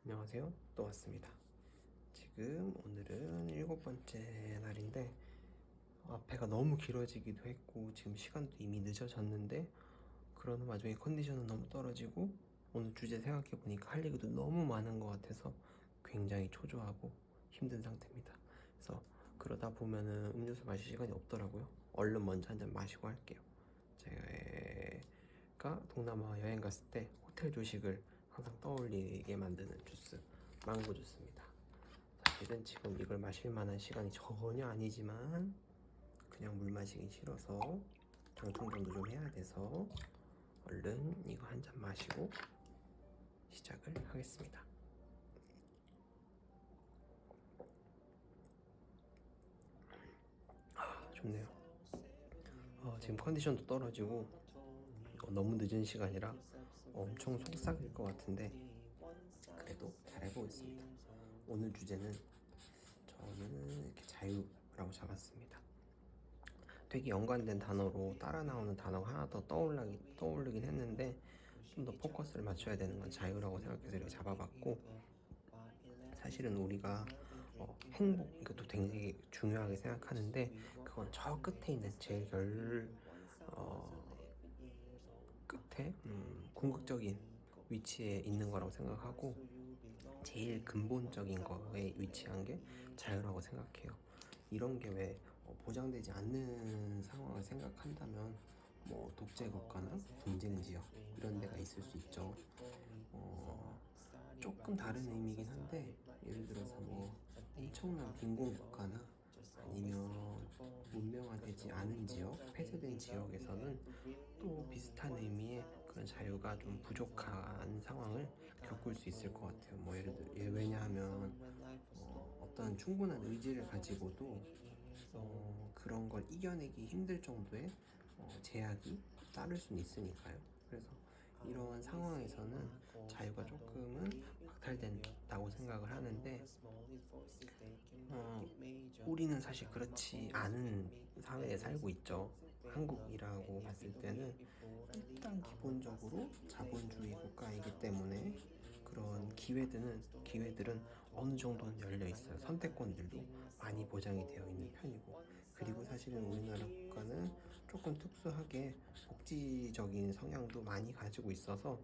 안녕하세요. 또 왔습니다. 지금 오늘은 7번째 날인데 앞에가 너무 길어지기도 했고 지금 시간도 이미 늦어졌는데 그러는 와중에 컨디션은 너무 떨어지고 오늘 주제 생각해보니까 할 얘기도 너무 많은 것 같아서 굉장히 초조하고 힘든 상태입니다. 그래서 그러다 보면은 음료수 마실 시간이 없더라고요. 얼른 먼저 한 잔 마시고 할게요. 제가 동남아 여행 갔을 때 호텔 조식을 항상 떠올리게 만드는 주스, 망고 주스입니다. 사실은 지금 이걸 마실 만한 시간이 전혀 아니지만 그냥 물 마시기 싫어서 당 충전도 좀 해야 돼서 얼른 이거 한 잔 마시고 시작을 하겠습니다. 좋네요. 지금 컨디션도 떨어지고 너무 늦은 시간이라 엄청 속삭일 것 같은데 그래도 잘 해보겠습니다. 오늘 주제는 저는 이렇게 자유라고 잡았습니다. 되게 연관된 단어로 따라 나오는 단어가 하나 더 떠오르긴 했는데 좀 더 포커스를 맞춰야 되는 건 자유라고 생각해서 이렇게 잡아봤고, 사실은 우리가 행복 이것도 굉장히 중요하게 생각하는데 그건 저 끝에 있는 제일 어, 끝에 궁극적인 위치에 있는 거라고 생각하고 제일 근본적인 거에 위치한 게 자유라고 생각해요. 이런 게 왜 보장되지 않는 상황을 생각한다면 뭐 독재 국가나 분쟁 지역 이런 데가 있을 수 있죠. 조금 다른 의미긴 한데 예를 들어서 뭐 엄청난 빈곤 국가나 아니면 문명화되지 않은 지역, 폐쇄된 지역에서는 또 비슷한 의미의 그런 자유가 좀 부족한 상황을 겪을 수 있을 것 같아요. 뭐 예를 들어 왜냐하면 어떤 충분한 의지를 가지고도 그런 걸 이겨내기 힘들 정도의 제약이 따를 수는 있으니까요. 그래서 이런 상황에서는 자유가 조금은 박탈된다고 생각을 하는데 우리는 사실 그렇지 않은 사회에 살고 있죠. 한국이라고 봤을 때는 일단 기본적으로 자본주의 국가이기 때문에 그런 기회들은 어느 정도는 열려 있어요. 선택권들도 많이 보장이 되어 있는 편이고, 그리고 사실은 우리나라 국가는 조금 특수하게 복지적인 성향도 많이 가지고 있어서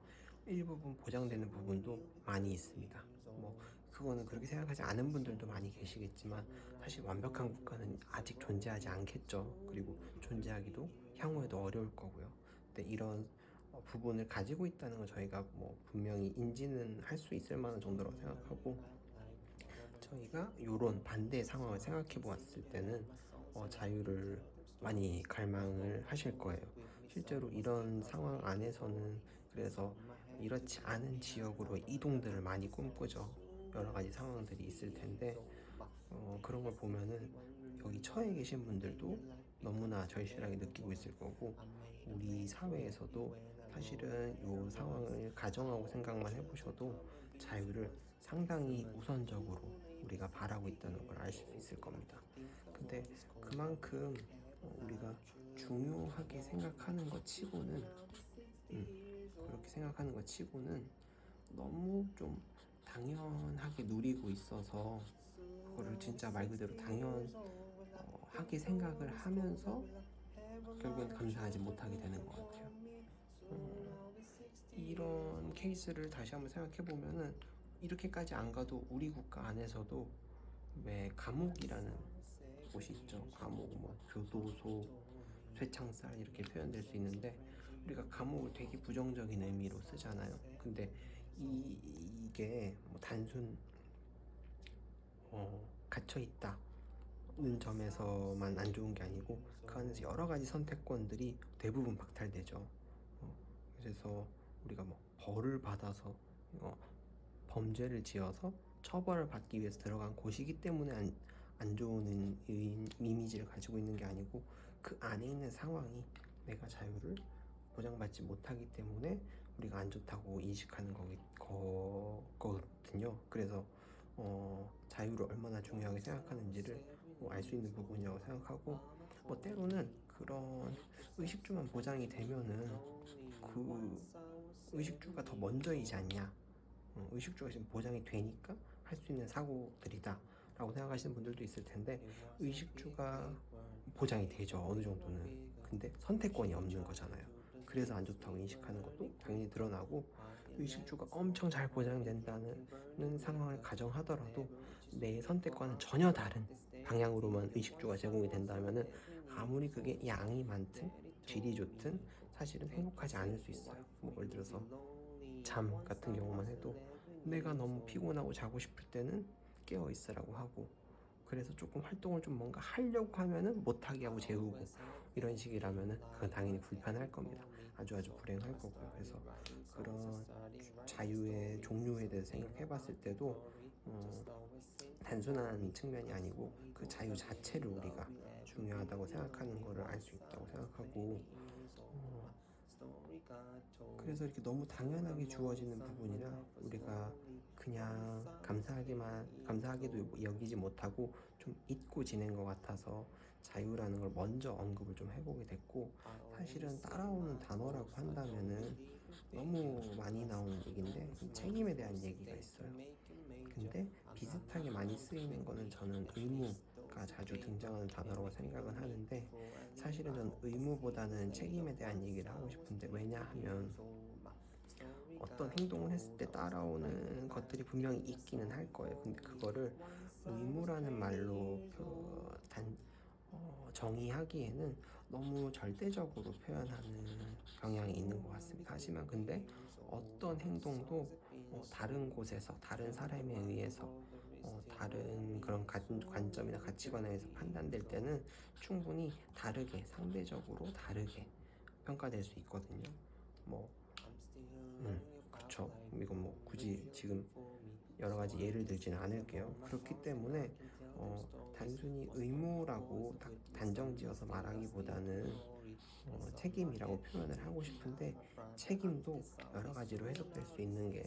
일부분 보장되는 부분도 많이 있습니다. 뭐 그거는 그렇게 생각하지 않은 분들도 많이 계시겠지만 사실 완벽한 국가는 아직 존재하지 않겠죠. 그리고 존재하기도 향후에도 어려울 거고요. 근데 이런 부분을 가지고 있다는 건 저희가 뭐 분명히 인지는 할 수 있을 만한 정도라고 생각하고, 저희가 이런 반대의 상황을 생각해 보았을 때는 자유를 많이 갈망을 하실 거예요. 실제로 이런 상황 안에서는 그래서 이렇지 않은 지역으로 이동들을 많이 꿈꾸죠. 여러 가지 상황들이 있을 텐데 그런 걸 보면은 여기 처해 계신 분들도 너무나 절실하게 느끼고 있을 거고, 우리 사회에서도 사실은 이 상황을 가정하고 생각만 해보셔도 자유를 상당히 우선적으로 우리가 바라고 있다는 걸 알 수 있을 겁니다. 근데 그만큼 우리가 중요하게 생각하는 것 치고는 그렇게 생각하는 것 치고는 너무 좀 당연하게 누리고 있어서 그거를 진짜 말 그대로 당연하게 생각을 하면서 결국엔 감사하지 못하게 되는 것 같아요. 이런 케이스를 다시 한번 생각해 보면은 이렇게까지 안 가도 우리 국가 안에서도 왜 감옥이라는 곳이 있죠. 감옥, 뭐 교도소, 쇠창살 이렇게 표현될 수 있는데 우리가 감옥을 되게 부정적인 의미로 쓰잖아요. 근데 이게 뭐 단순 갇혀 있다는 점에서만 안 좋은 게 아니고 그 안에서 여러 가지 선택권들이 대부분 박탈되죠. 그래서 우리가 뭐 벌을 받아서 범죄를 지어서 처벌을 받기 위해서 들어간 곳이기 때문에 안 좋은 이미지를 가지고 있는 게 아니고 그 안에 있는 상황이 내가 자유를 보장받지 못하기 때문에 우리가 안 좋다고 인식하는 거거든요. 그래서 자유를 얼마나 중요하게 생각하는지를 알 수 있는 부분이라고 생각하고, 뭐 때로는 그런 의식주만 보장이 되면은 그 의식주가 더 먼저이지 않냐, 의식주가 지금 보장이 되니까 할 수 있는 사고들이다 라고 생각하시는 분들도 있을 텐데, 의식주가 보장이 되죠, 어느 정도는. 근데 선택권이 없는 거잖아요. 그래서 안 좋다고 인식하는 것도 당연히 드러나고, 의식주가 엄청 잘 보장된다는 상황을 가정하더라도 내 선택과는 전혀 다른 방향으로만 의식주가 제공이 된다면은 아무리 그게 양이 많든 질이 좋든 사실은 행복하지 않을 수 있어요. 뭐 예를 들어서 잠 같은 경우만 해도 내가 너무 피곤하고 자고 싶을 때는 깨어 있으라고 하고, 그래서 조금 활동을 좀 뭔가 하려고 하면은 못하게 하고 재우고, 이런 식이라면은 그건 당연히 불편할 겁니다. 아주 불행할 거고요. 그래서 그런 자유의 종류에 대해서 생각해 봤을 때도 단순한 측면이 아니고 그 자유 자체를 우리가 중요하다고 생각하는 것을 알 수 있다고 생각하고, 그래서 이렇게 너무 당연하게 주어지는 부분이라 우리가 그냥 감사하게도 여기지 못하고 좀 잊고 지낸 것 같아서 자유라는 걸 먼저 언급을 좀 해보게 됐고, 사실은 따라오는 단어라고 한다면은 너무 많이 나오는 얘기인데 책임에 대한 얘기가 있어요. 근데 비슷하게 많이 쓰이는 거는 저는 의무가 자주 등장하는 단어라고 생각은 하는데, 사실은 전 의무보다는 책임에 대한 얘기를 하고 싶은데, 왜냐하면 어떤 행동을 했을 때 따라오는 것들이 분명히 있기는 할 거예요. 근데 그거를 의무라는 말로 정의하기에는 너무 절대적으로 표현하는 경향이 있는 것 같습니다. 하지만 근데 어떤 행동도 다른 곳에서 다른 사람에 의해서 다른 그런 관점이나 가치관에 의해서 판단될 때는 충분히 다르게, 상대적으로 다르게 평가될 수 있거든요. 뭐 그쵸. 이건 뭐 굳이 지금 여러 가지 예를 들지는 않을게요. 그렇기 때문에 단순히 의무라고 단정지어서 말하기보다는 책임이라고 표현을 하고 싶은데, 책임도 여러 가지로 해석될 수 있는 게,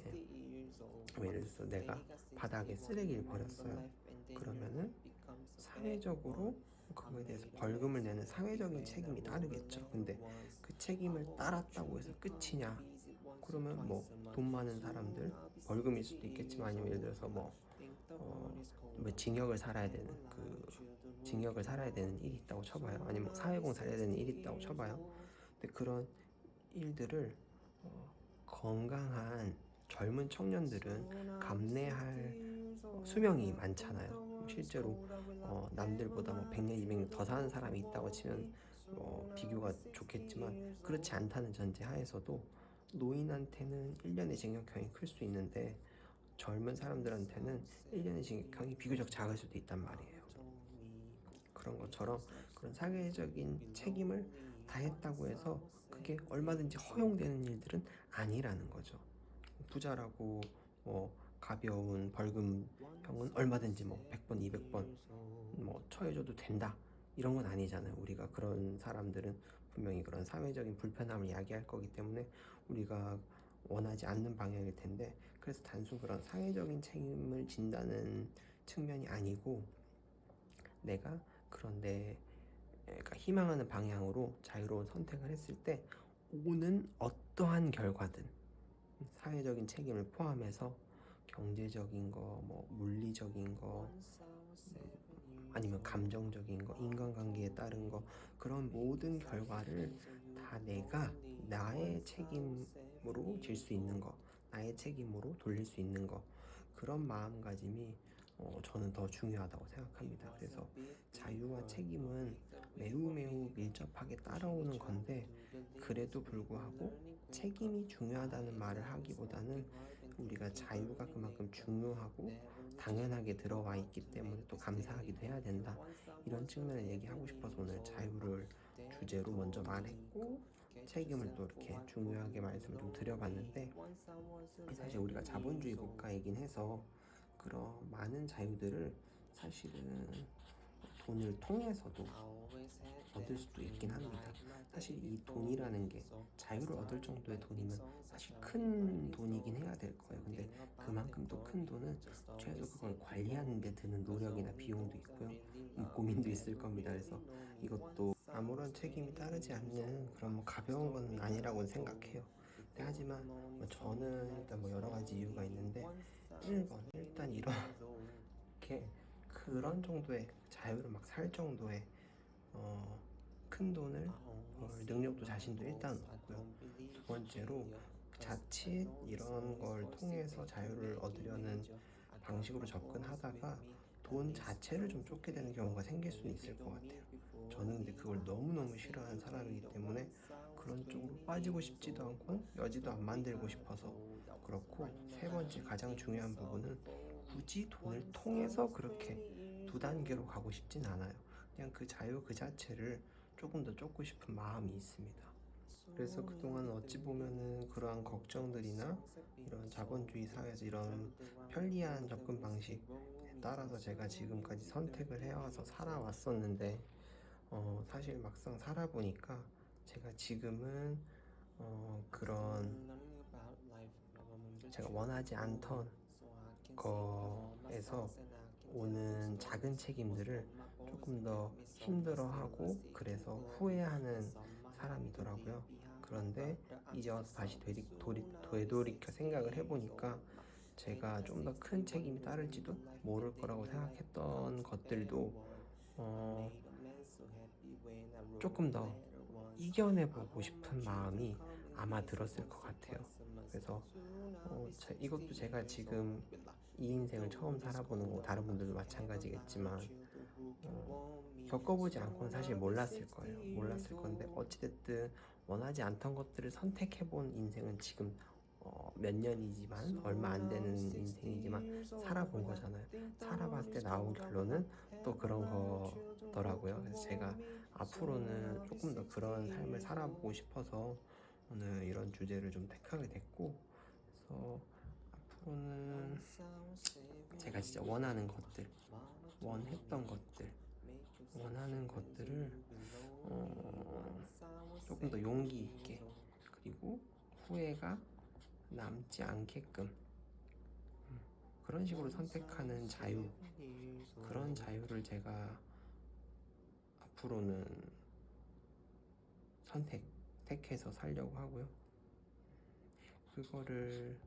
예를 들어서 내가 바닥에 쓰레기를 버렸어요. 그러면은 사회적으로 그거에 대해서 벌금을 내는 사회적인 책임이 따르겠죠. 근데 그 책임을 따랐다고 해서 끝이냐? 그러면 뭐 돈 많은 사람들 벌금일 수도 있겠지만, 아니면 예를 들어서 뭐 징역을 살아야 되는 일이 있다고 쳐봐요. 아니면 뭐 사회공사를 해야 되는 일이 있다고 쳐봐요. 근데 그런 일들을 건강한 젊은 청년들은 감내할 수명이 많잖아요. 실제로 남들보다 뭐 100년, 200년 더 사는 사람이 있다고 치면 비교가 좋겠지만, 그렇지 않다는 전제 하에서도 노인한테는 1년의 징역형이 클 수 있는데 젊은 사람들한테는 1년의 징역형이 비교적 작을 수도 있단 말이에요. 그런 것처럼 그런 사회적인 책임을 다했다고 해서 그게 얼마든지 허용되는 일들은 아니라는 거죠. 부자라고 가벼운 벌금형은 얼마든지 100번, 200번 처해줘도 된다, 이런 건 아니잖아요. 우리가 그런 사람들은 분명히 그런 사회적인 불편함을 야기할 거기 때문에 우리가 원하지 않는 방향일 텐데, 그래서 단순 그런 사회적인 책임을 진다는 측면이 아니고, 내가 그런데 그러니까 희망하는 방향으로 자유로운 선택을 했을 때 오는 어떠한 결과든 사회적인 책임을 포함해서 경제적인 거, 물리적인 거, 아니면 감정적인 거, 인간관계에 따른 거, 그런 모든 결과를 다 내가 나의 책임으로 질 수 있는 거, 나의 책임으로 돌릴 수 있는 거, 그런 마음가짐이 저는 더 중요하다고 생각합니다. 그래서 자유와 책임은 매우 밀접하게 따라오는 건데, 그래도 불구하고 책임이 중요하다는 말을 하기보다는 우리가 자유가 그만큼 중요하고 당연하게 들어와 있기 때문에 또 감사하기도 해야 된다, 이런 측면을 얘기하고 싶어서 오늘 자유를 주제로 먼저 말했고, 책임을 또 이렇게 중요하게 말씀을 좀 드려봤는데, 사실 우리가 자본주의 국가이긴 해서 그런 많은 자유들을 사실은 돈을 통해서도 얻을 수도 있긴 합니다. 사실 이 돈이라는 게 자유를 얻을 정도의 돈이면 사실 큰 돈이긴 해야 될 거예요. 근데 그만큼 또 큰 돈은 최소 그걸 관리하는 데 드는 노력이나 비용도 있고요. 고민도 있을 겁니다. 그래서 이것도 아무런 책임이 따르지 않는 그런 가벼운 건 아니라고 생각해요. 근데 하지만 뭐 저는 일단 뭐 여러 가지 이유가 있는데 1번 일단 이렇게 그런 정도의 자유를 막 살 정도의 큰 돈을 벌 능력도 자신도 일단 없고요. 두 번째로 자칫 이런 걸 통해서 자유를 얻으려는 방식으로 접근하다가 돈 자체를 좀 쫓게 되는 경우가 생길 수는 있을 것 같아요. 저는 근데 그걸 너무너무 싫어하는 사람이기 때문에 그런 쪽으로 빠지고 싶지도 않고 여지도 안 만들고 싶어서 그렇고, 세 번째 가장 중요한 부분은 굳이 돈을 통해서 그렇게 두 단계로 가고 싶진 않아요. 그냥 그 자유 그 자체를 조금 더 쫓고 싶은 마음이 있습니다. 그래서 그동안 어찌 보면은 그러한 걱정들이나 이런 자본주의 사회에서 이런 편리한 접근 방식에 따라서 제가 지금까지 선택을 해와서 살아왔었는데, 사실 막상 살아보니까 제가 지금은 그런 제가 원하지 않던 거에서 오는 작은 책임들을 조금 더 힘들어하고 그래서 후회하는 사람이더라고요. 그런데 이제 와서 다시 되돌이켜 생각을 해보니까 제가 좀 더 큰 책임이 따를지도 모를 거라고 생각했던 것들도 조금 더 이겨내보고 싶은 마음이 아마 들었을 것 같아요. 그래서 이것도 제가 지금 이 인생을 처음 살아보는 거고 다른 분들도 마찬가지겠지만 겪어보지 않고는 사실 몰랐을 거예요. 몰랐을 건데 어찌됐든 원하지 않던 것들을 선택해본 인생은 지금 몇 년이지만 얼마 안 되는 인생이지만 살아본 거잖아요. 살아봤을 때 나온 결론은 또 그런 거더라고요. 그래서 제가 앞으로는 조금 더 그런 삶을 살아보고 싶어서 오늘 이런 주제를 좀 택하게 됐고, 그래서 앞으로는 제가 진짜 원하는 것들, 원했던 것들, 원하는 것들을 조금 더 용기 있게, 그리고 후회가 남지 않게끔 그런 식으로 선택하는 자유, 그런 자유를 제가 앞으로는 택해서 살려고 하고요. 그거를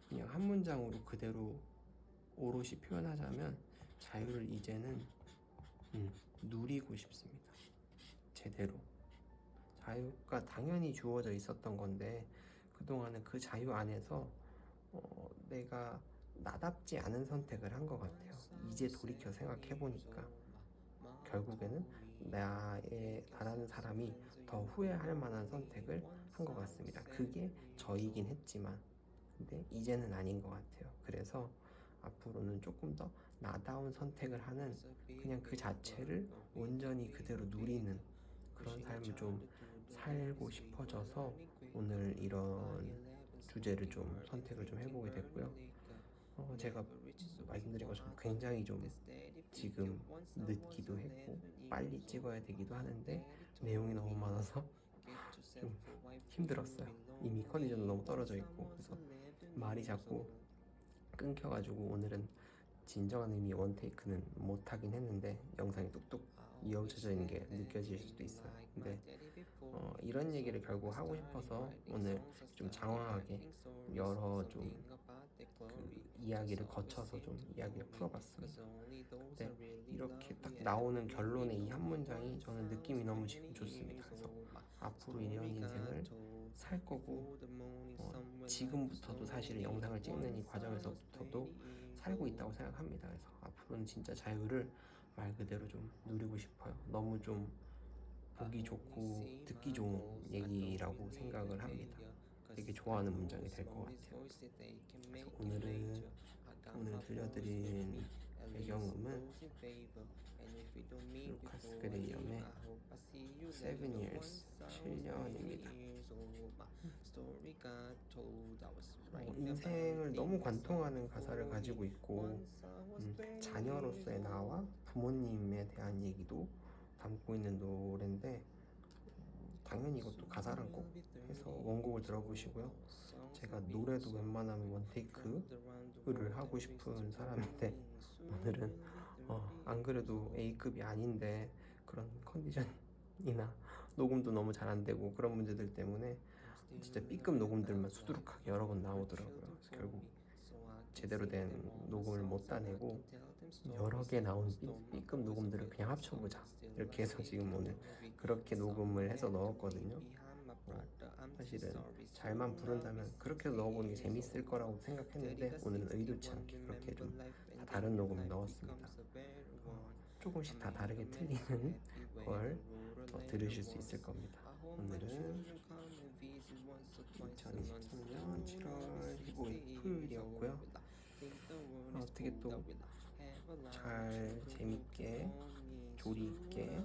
그냥 한 문장으로 그대로 오롯이 표현하자면 자유를 이제는 누리고 싶습니다. 제대로. 자유가 당연히 주어져 있었던 건데 그동안은 그 자유 안에서 내가 나답지 않은 선택을 한 것 같아요. 이제 돌이켜 생각해보니까 결국에는 나라는 사람이 더 후회할 만한 선택을 한 것 같습니다. 그게 저이긴 했지만 근데 이제는 아닌 것 같아요. 그래서 앞으로는 조금 더 나다운 선택을 하는, 그냥 그 자체를 온전히 그대로 누리는 그런 삶을 좀 살고 싶어져서 오늘 이런 주제를 좀 선택을 좀 해보게 됐고요. 제가 말씀드린 것처럼 굉장히 좀 지금 늦기도 했고 빨리 찍어야 되기도 하는데 내용이 너무 많아서 좀 힘들었어요. 이미 컨디션도 너무 떨어져 있고 그래서 말이 자꾸 끊겨가지고 오늘은 진정한 의미 원테이크는 못하긴 했는데 영상이 뚝뚝 이어져져 있는 게 느껴질 수도 있어요. 근데 이런 얘기를 결국 하고 싶어서 오늘 좀 장황하게 여러 좀 그 이야기를 거쳐서 좀 이야기를 풀어봤습니다. 근데 이렇게 딱 나오는 결론의 이 한 문장이 저는 느낌이 너무 지금 좋습니다. 그래서 앞으로 이런 인생을 살 거고 지금부터도 사실 영상을 찍는 이 과정에서부터도 살고 있다고 생각합니다. 그래서 앞으로는 진짜 자유를 말 그대로 좀 누리고 싶어요. 너무 좀 보기 좋고 듣기 좋은 얘기라고 생각을 합니다. 되게 좋아하는 문장이 될 것 같아요. 그래서 오늘 들려드린 배경음은 루카스 그레이엄의 Seven Years, 7년입니다. 인생을 너무 관통하는 가사를 가지고 있고 자녀로서의 나와 부모님에 대한 얘기도 담고 있는 노래인데 당연히 이것도 가사랑 꼭 해서 원곡을 들어보시고요. 제가 노래도 웬만하면 원테이크를 하고 싶은 사람인데 오늘은 안 그래도 A급이 아닌데 그런 컨디션이나 녹음도 너무 잘 안 되고 그런 문제들 때문에 진짜 B급 녹음들만 수두룩하게 여러 번 나오더라고요. 그래서 결국 제대로 된 녹음을 못 따내고 여러 개 나온 B급 녹음들을 그냥 합쳐보자 이렇게 해서 지금 오늘 그렇게 녹음을 해서 넣었거든요. 사실은 잘만 부른다면 그렇게 넣어보는 게 재밌을 거라고 생각했는데 오늘은 의도치 않게 그렇게 좀 다 다른 녹음을 넣었습니다. 조금씩 다 다르게 틀리는 걸 들으실 수 있을 겁니다. 오늘은 2023년 7월 15일이었고요. 어떻게 또 잘 재밌게 조리 있게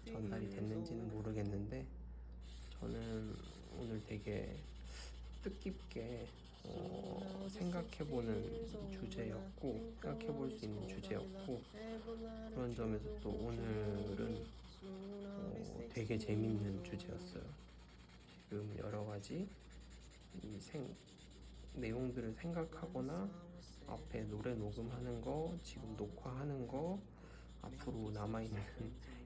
전달이 됐는지는 모르겠는데 저는 오늘 되게 뜻깊게 생각해보는 주제였고 생각해볼 수 있는 주제였고 그런 점에서 또 오늘은 되게 재밌는 주제였어요. 지금 여러 가지 내용들을 생각하거나 앞에 노래 녹음하는 거, 지금 녹화하는 거, 앞으로 남아있는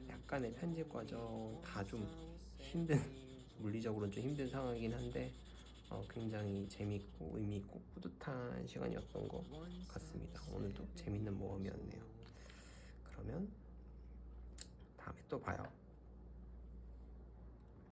약간의 편집 과정 다 좀 힘든 물리적으로는 좀 힘든 상황이긴 한데 굉장히 재밌고 의미있고 뿌듯한 시간이었던 것 같습니다. 오늘도 재밌는 모험이었네요.